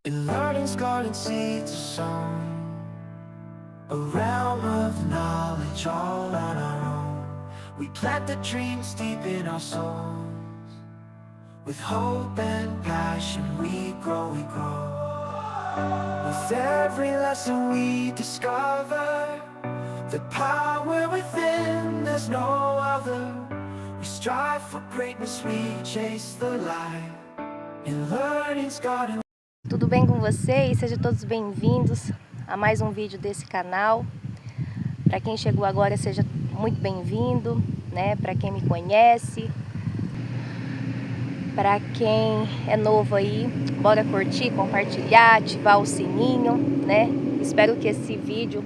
In learning's garden seeds are sown, a realm of knowledge all on our own. We plant the dreams deep in our souls. With hope and passion we grow, we grow. With every lesson we discover the power within, there's no other. We strive for greatness, we chase the light. In learning's garden. Tudo bem com vocês? Sejam todos bem-vindos a mais um vídeo desse canal. Para quem chegou agora, seja muito bem-vindo, né? Para quem me conhece, para quem é novo aí, bora curtir, compartilhar, ativar o sininho, né? Espero que esse vídeo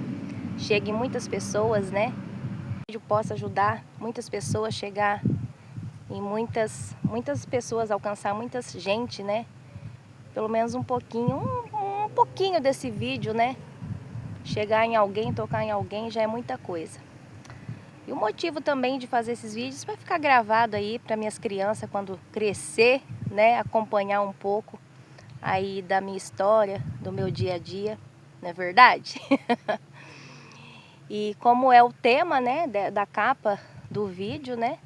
chegue em muitas pessoas, né? O vídeo possa ajudar muitas pessoas a chegar em muitas pessoas, alcançar muita gente, né? Pelo menos um pouquinho desse vídeo, né? Chegar em alguém, tocar em alguém já é muita coisa. E o motivo também de fazer esses vídeos vai ficar gravado aí para minhas crianças quando crescer, né? Acompanhar um pouco aí da minha história, do meu dia a dia, não é verdade? E como é o tema, né, da capa do vídeo, né?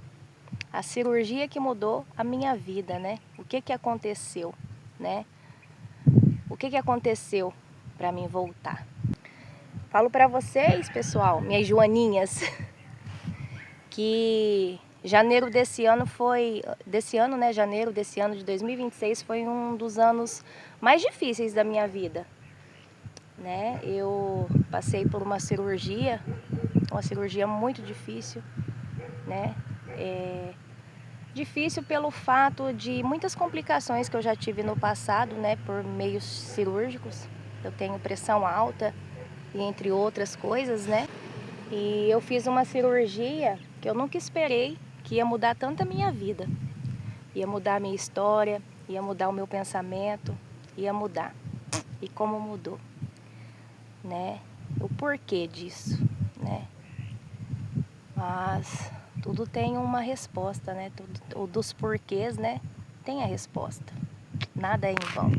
A cirurgia que mudou a minha vida, né? O que aconteceu, né? O que aconteceu para mim voltar? Falo para vocês, pessoal, minhas joaninhas, que janeiro desse ano janeiro desse ano de 2026 foi um dos anos mais difíceis da minha vida, né? Eu passei por uma cirurgia muito difícil, né? Difícil pelo fato de muitas complicações que eu já tive no passado, né, por meios cirúrgicos. Eu tenho pressão alta e entre outras coisas, né? E eu fiz uma cirurgia que eu nunca esperei que ia mudar tanto a minha vida. Ia mudar a minha história, ia mudar o meu pensamento, ia mudar. E como mudou, né? O porquê disso, né? Mas tudo tem uma resposta, né? Tudo dos porquês, né? Tem a resposta. Nada é em vão.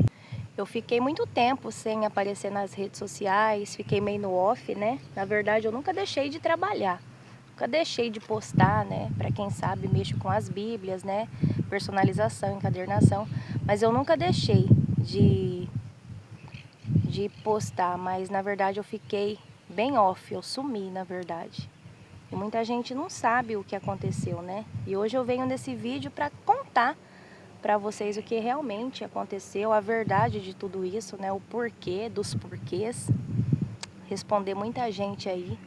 Eu fiquei muito tempo sem aparecer nas redes sociais, fiquei meio no off, né? Na verdade, eu nunca deixei de trabalhar. Nunca deixei de postar, né? Para quem sabe, mexo com as bíblias, né? Personalização, encadernação. Mas eu nunca deixei de postar. Mas, na verdade, eu fiquei bem off. Eu sumi, na verdade. E muita gente não sabe o que aconteceu, né? E hoje eu venho nesse vídeo para contar para vocês o que realmente aconteceu, a verdade de tudo isso, né? O porquê dos porquês. Responder muita gente aí.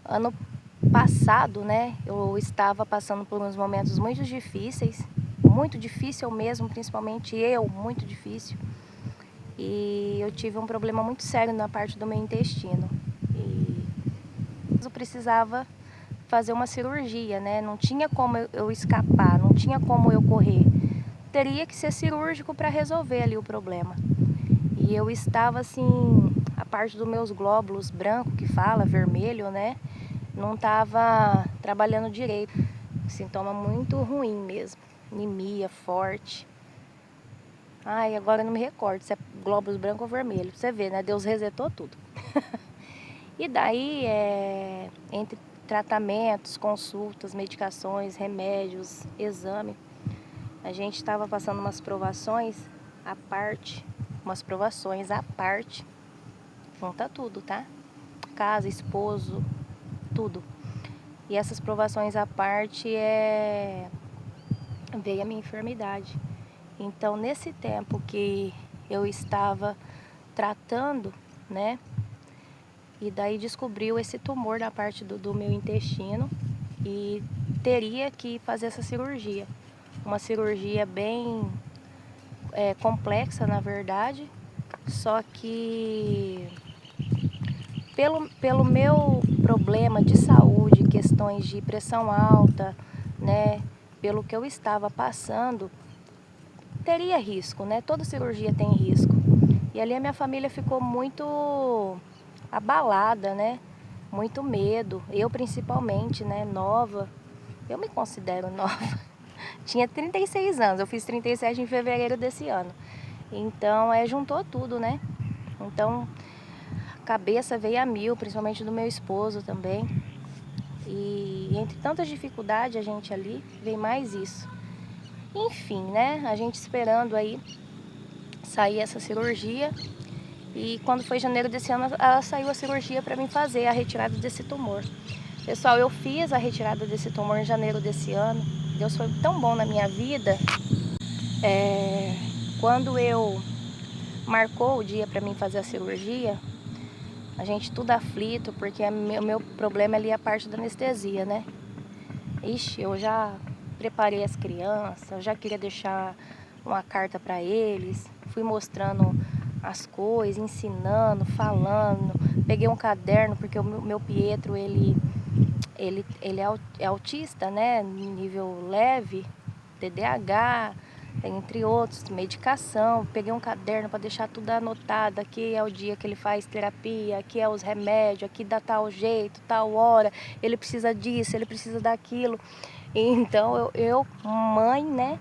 Ano passado, né? Eu estava passando por uns momentos muito difíceis. Muito difícil mesmo, principalmente eu, muito difícil. E eu tive um problema muito sério na parte do meu intestino. E eu precisava fazer uma cirurgia, né? Não tinha como eu escapar, não tinha como eu correr. Teria que ser cirúrgico para resolver ali o problema. E eu estava assim, a parte dos meus glóbulos brancos que fala, vermelho, né? Não estava trabalhando direito. Sintoma muito ruim mesmo. Anemia forte. Ai, agora eu não me recordo se é glóbulos branco ou vermelho. Você vê, né? Deus resetou tudo. E daí, entre tratamentos, consultas, medicações, remédios, exame, a gente estava passando umas provações à parte, junta tudo, tá? Casa, esposo, tudo. E essas provações à parte veio a minha enfermidade. Então, nesse tempo que eu estava tratando, né? E daí descobriu esse tumor na parte do meu intestino e teria que fazer essa cirurgia. Uma cirurgia bem complexa, na verdade, só que pelo meu problema de saúde, questões de pressão alta, né, pelo que eu estava passando, teria risco, né? Toda cirurgia tem risco. E ali a minha família ficou muito abalada, né? Muito medo. Eu principalmente, né? Nova. Eu me considero nova. Tinha 36 anos, eu fiz 37 em fevereiro desse ano. Então, juntou tudo, né? Então, a cabeça veio a mil, principalmente do meu esposo também. E entre tantas dificuldades, a gente ali, veio mais isso. Enfim, né? A gente esperando aí sair essa cirurgia. E quando foi janeiro desse ano, ela saiu a cirurgia para mim fazer a retirada desse tumor. Pessoal, eu fiz a retirada desse tumor em janeiro desse ano. Deus foi tão bom na minha vida. Quando eu marcou o dia para mim fazer a cirurgia, a gente tudo aflito, porque meu problema ali é a parte da anestesia, né? Ixi, eu já preparei as crianças, eu já queria deixar uma carta para eles, fui mostrando as coisas, ensinando, falando, peguei um caderno, porque o meu Pietro, ele é autista, né, nível leve, TDAH, entre outros, medicação. Peguei um caderno para deixar tudo anotado. Aqui é o dia que ele faz terapia, aqui é os remédios, aqui dá tal jeito, tal hora, ele precisa disso, ele precisa daquilo. Então mãe, né,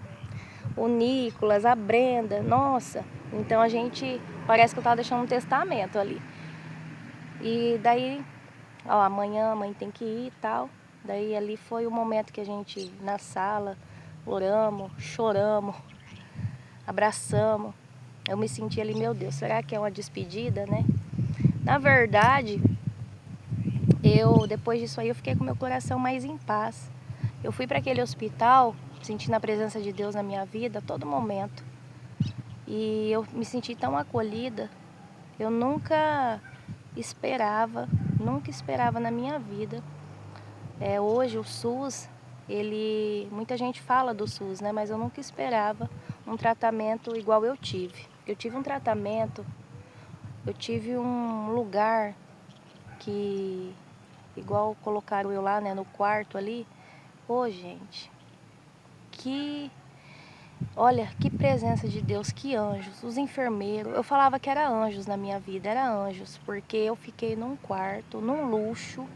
o Nicolas, a Brenda, nossa, então a gente, parece que eu tava deixando um testamento ali. E daí, ó, amanhã a mãe tem que ir e tal. Daí ali foi o momento que a gente, na sala, oramos, choramos, abraçamos. Eu me senti ali, meu Deus, será que é uma despedida, né? Na verdade, depois disso aí, eu fiquei com meu coração mais em paz. Eu fui para aquele hospital, sentindo a presença de Deus na minha vida a todo momento. E eu me senti tão acolhida. Eu nunca esperava na minha vida. Hoje o SUS, muita gente fala do SUS, né? Mas eu nunca esperava um tratamento igual eu tive. Eu tive um tratamento, eu tive um lugar que, igual colocaram eu lá, né, no quarto ali. Ô, gente, olha, que presença de Deus, que anjos, os enfermeiros. Eu falava que era anjos na minha vida, era anjos, porque eu fiquei num quarto, num luxo,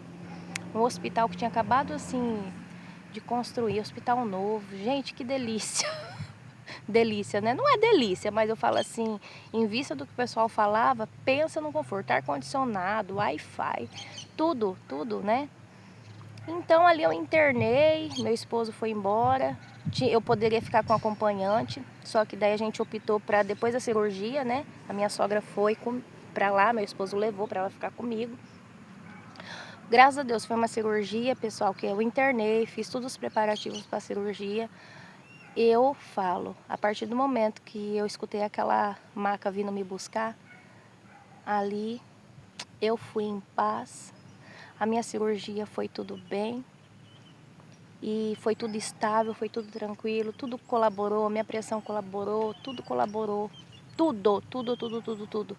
um hospital que tinha acabado assim de construir, hospital novo. Gente, que delícia. Delícia, né? Não é delícia, mas eu falo assim, em vista do que o pessoal falava, pensa no conforto, ar-condicionado, Wi-Fi, tudo, né? Então ali eu internei, meu esposo foi embora, eu poderia ficar com acompanhante, só que daí a gente optou para depois da cirurgia, né? A minha sogra foi para lá, meu esposo levou para ela ficar comigo. Graças a Deus foi uma cirurgia, pessoal, que eu internei, fiz todos os preparativos para a cirurgia. Eu falo, a partir do momento que eu escutei aquela maca vindo me buscar, ali eu fui em paz, a minha cirurgia foi tudo bem e foi tudo estável, foi tudo tranquilo, tudo colaborou, minha pressão colaborou, tudo colaborou, tudo.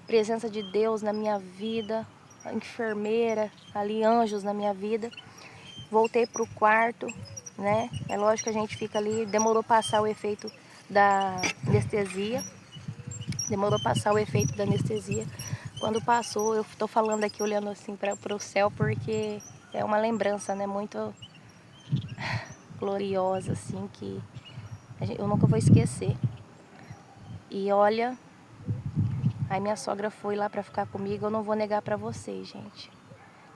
Presença de Deus na minha vida, a enfermeira, ali anjos na minha vida. Voltei pro quarto, né? É lógico que a gente fica ali, demorou passar o efeito da anestesia. Quando passou, eu tô falando aqui olhando assim para o céu porque é uma lembrança, né, muito gloriosa assim que eu nunca vou esquecer. E olha, aí minha sogra foi lá para ficar comigo, eu não vou negar para vocês, gente.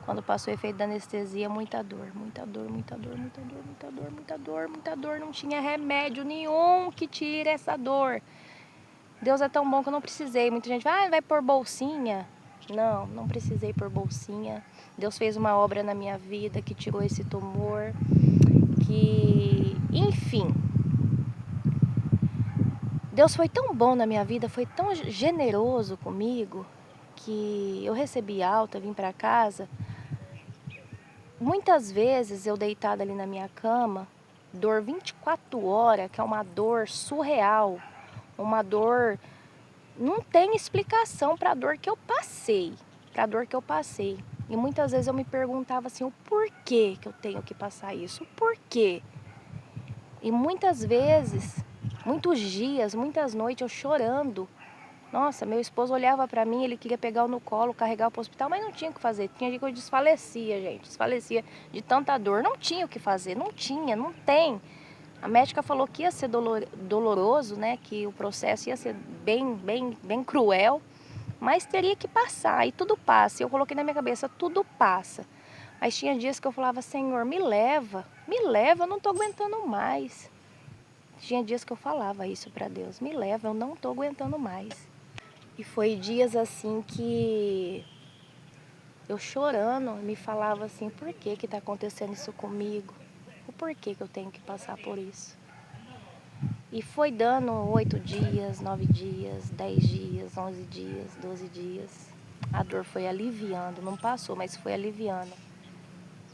Quando passou o efeito da anestesia, muita dor, não tinha remédio nenhum que tire essa dor. Deus é tão bom que eu não precisei. Muita gente fala, vai pôr bolsinha. Não precisei pôr bolsinha. Deus fez uma obra na minha vida que tirou esse tumor, enfim. Deus foi tão bom na minha vida, foi tão generoso comigo, que eu recebi alta, vim para casa. Muitas vezes eu deitada ali na minha cama, dor 24 horas, que é uma dor surreal, uma dor, não tem explicação para a dor que eu passei, E muitas vezes eu me perguntava assim, o porquê que eu tenho que passar isso, o porquê? E muitas vezes, muitos dias, muitas noites eu chorando. Nossa, meu esposo olhava pra mim, ele queria pegar eu no colo, carregar pro hospital, mas não tinha o que fazer. Tinha dia que eu desfalecia, gente. Desfalecia de tanta dor. Não tinha o que fazer, não tem. A médica falou que ia ser doloroso, né? Que o processo ia ser bem cruel, mas teria que passar, e tudo passa. Eu coloquei na minha cabeça, tudo passa. Mas tinha dias que eu falava, Senhor, me leva, eu não estou aguentando mais. Tinha dias que eu falava isso para Deus, me leva, eu não estou aguentando mais. E foi dias assim que eu chorando, me falava assim, por que está acontecendo isso comigo? O porquê que eu tenho que passar por isso? E foi dando 8 dias, 9 dias, 10 dias, 11 dias, 12 dias. A dor foi aliviando, não passou, mas foi aliviando.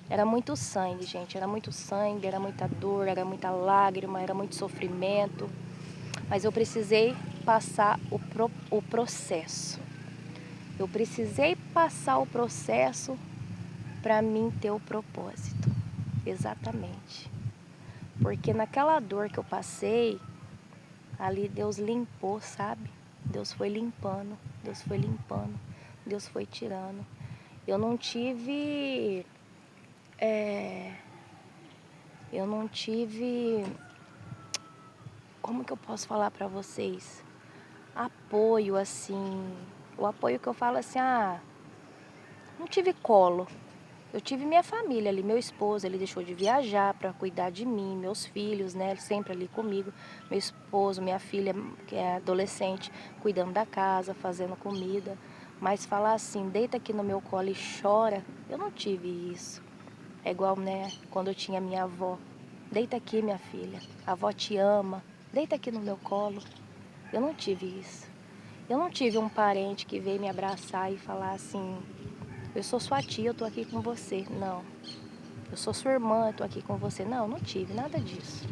Era muito sangue, gente, era muito sangue, era muita dor, era muita lágrima, era muito sofrimento. Mas eu precisei passar o processo. Eu precisei passar o processo para mim ter o propósito. Exatamente. Porque naquela dor que eu passei, ali Deus limpou, sabe? Deus foi limpando, Deus foi limpando, Deus foi tirando. Eu não tive... eu não tive... Como que eu posso falar para vocês? Apoio, assim... O apoio que eu falo assim, não tive colo. Eu tive minha família ali, meu esposo, ele deixou de viajar para cuidar de mim, meus filhos, né, sempre ali comigo, meu esposo, minha filha, que é adolescente, cuidando da casa, fazendo comida, mas falar assim, deita aqui no meu colo e chora, eu não tive isso. É igual, né, quando eu tinha minha avó, deita aqui, minha filha, a avó te ama, deita aqui no meu colo. Eu não tive isso. Eu não tive um parente que veio me abraçar e falar assim, eu sou sua tia, eu tô aqui com você. Não. Eu sou sua irmã, eu tô aqui com você. Não, não tive nada disso.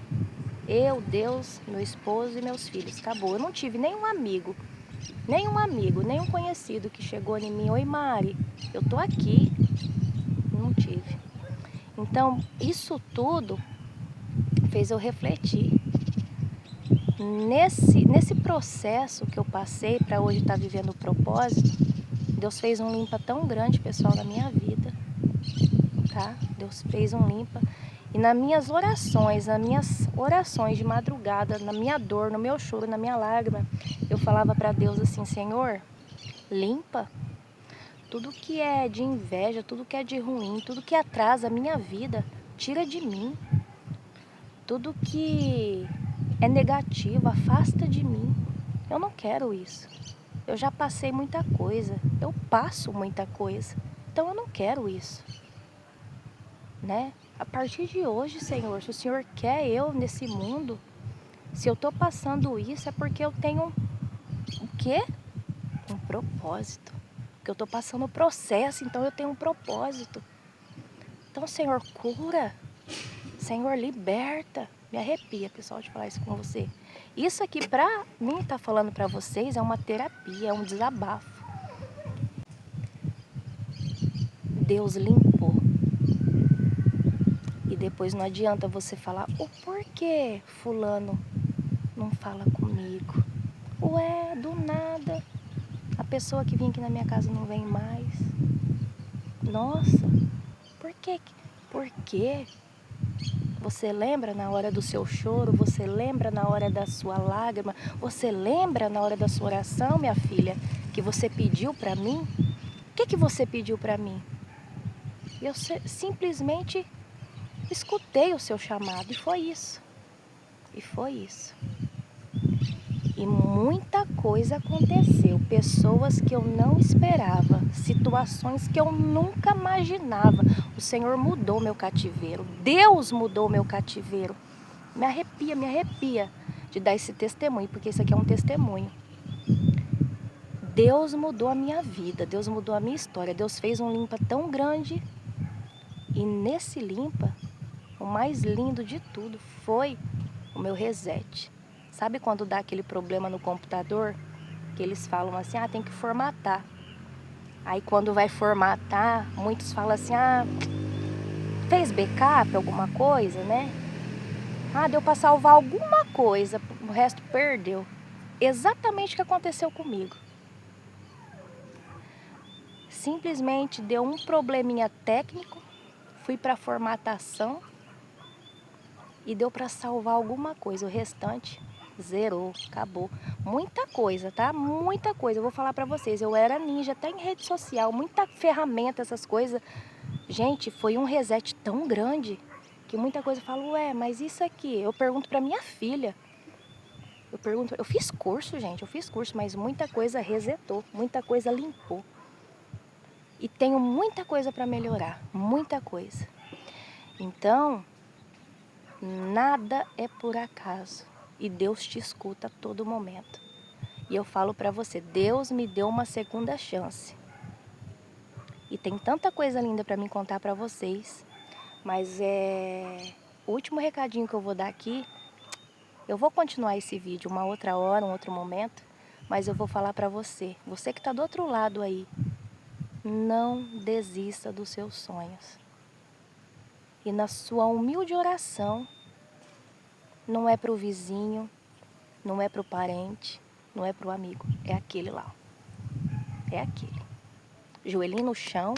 Eu, Deus, meu esposo e meus filhos. Acabou. Eu não tive nenhum conhecido que chegou em mim. Oi, Mari, eu tô aqui. Não tive. Então, isso tudo fez eu refletir. Nesse processo que eu passei para hoje estar vivendo o propósito, Deus fez um limpa tão grande, pessoal, na minha vida. Tá? Deus fez um limpa. E nas minhas orações de madrugada, na minha dor, no meu choro, na minha lágrima, eu falava para Deus assim, Senhor, limpa tudo que é de inveja, tudo que é de ruim, tudo que atrasa a minha vida, tira de mim. Tudo que é negativo, afasta de mim. Eu não quero isso. Eu já passei muita coisa, eu passo muita coisa, então eu não quero isso. Né? A partir de hoje, Senhor, se o Senhor quer eu nesse mundo, se eu estou passando isso é porque eu tenho o quê? Um propósito. Porque eu estou passando o processo, então eu tenho um propósito. Então, Senhor, cura. Senhor, liberta. Me arrepia, pessoal, de falar isso com você. Isso aqui, pra mim, tá falando pra vocês, é uma terapia, é um desabafo. Deus limpou. E depois não adianta você falar, o porquê fulano não fala comigo? Ué, do nada, a pessoa que vinha aqui na minha casa não vem mais. Nossa, por quê? Por quê? Você lembra na hora do seu choro? Você lembra na hora da sua lágrima? Você lembra na hora da sua oração, minha filha, que você pediu para mim? O que você pediu para mim? Eu simplesmente escutei o seu chamado e foi isso. E foi isso. E muita coisa aconteceu, pessoas que eu não esperava, situações que eu nunca imaginava. O Senhor mudou meu cativeiro, Deus mudou meu cativeiro. Me arrepia de dar esse testemunho, porque isso aqui é um testemunho. Deus mudou a minha vida, Deus mudou a minha história, Deus fez um limpa tão grande. E nesse limpa, o mais lindo de tudo foi o meu reset. Sabe quando dá aquele problema no computador? Que eles falam assim, tem que formatar. Aí quando vai formatar, muitos falam assim, fez backup, alguma coisa, né? Deu para salvar alguma coisa, o resto perdeu. Exatamente o que aconteceu comigo. Simplesmente deu um probleminha técnico, fui para formatação e deu para salvar alguma coisa. O restante zerou, acabou. Muita coisa, tá? Muita coisa. Eu vou falar para vocês. Eu era ninja até em rede social, muita ferramenta, essas coisas. Gente, foi um reset tão grande que muita coisa eu falo, ué, mas isso aqui? Eu pergunto para minha filha. Eu fiz curso, gente, eu fiz curso, mas muita coisa resetou, muita coisa limpou. E tenho muita coisa para melhorar, muita coisa. Então, nada é por acaso e Deus te escuta a todo momento. E eu falo para você, Deus me deu uma segunda chance. E tem tanta coisa linda para me contar para vocês, mas o último recadinho que eu vou dar aqui. Eu vou continuar esse vídeo uma outra hora, um outro momento, mas eu vou falar para você, você que está do outro lado aí, não desista dos seus sonhos. E na sua humilde oração, não é para o vizinho, não é para o parente, não é para o amigo, é aquele lá. É aquele. Joelhinho no chão,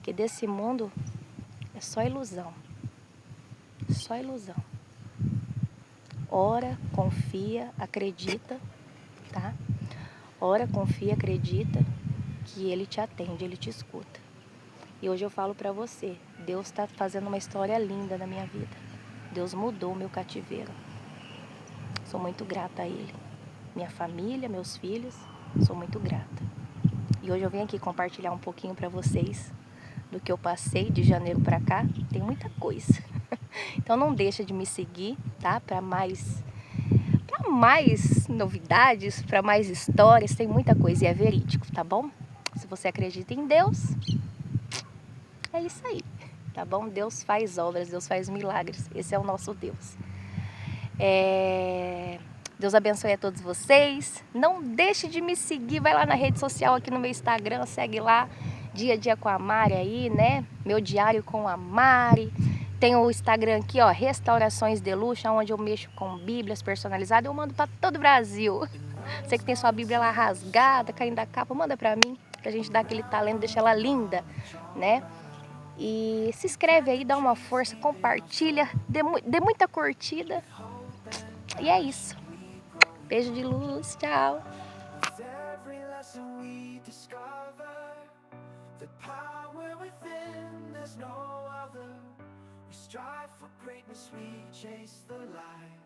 que desse mundo é só ilusão. Só ilusão. Ora, confia, acredita, tá? Ora, confia, acredita que Ele te atende, Ele te escuta. E hoje eu falo pra você, Deus está fazendo uma história linda na minha vida. Deus mudou o meu cativeiro. Sou muito grata a Ele. Minha família, meus filhos, sou muito grata. E hoje eu vim aqui compartilhar um pouquinho pra vocês do que eu passei de janeiro pra cá. Tem muita coisa. Então não deixa de me seguir, tá? Para mais novidades, para mais histórias, tem muita coisa e é verídico, tá bom? Se você acredita em Deus, é isso aí, tá bom? Deus faz obras, Deus faz milagres, esse é o nosso Deus. Deus abençoe a todos vocês, não deixe de me seguir, vai lá na rede social aqui no meu Instagram, segue lá, Dia a Dia com a Mari aí, né? Meu diário com a Mari. Tem o Instagram aqui, ó, Restaurações de Luxo, onde eu mexo com bíblias personalizadas. Eu mando para todo o Brasil. Você que tem sua bíblia lá rasgada, caindo da capa, manda para mim, pra gente dar aquele talento, deixar ela linda, né? E se inscreve aí, dá uma força, compartilha, dê muita curtida. E é isso. Beijo de luz, tchau. The power within, there's no other. We strive for greatness, we chase the light.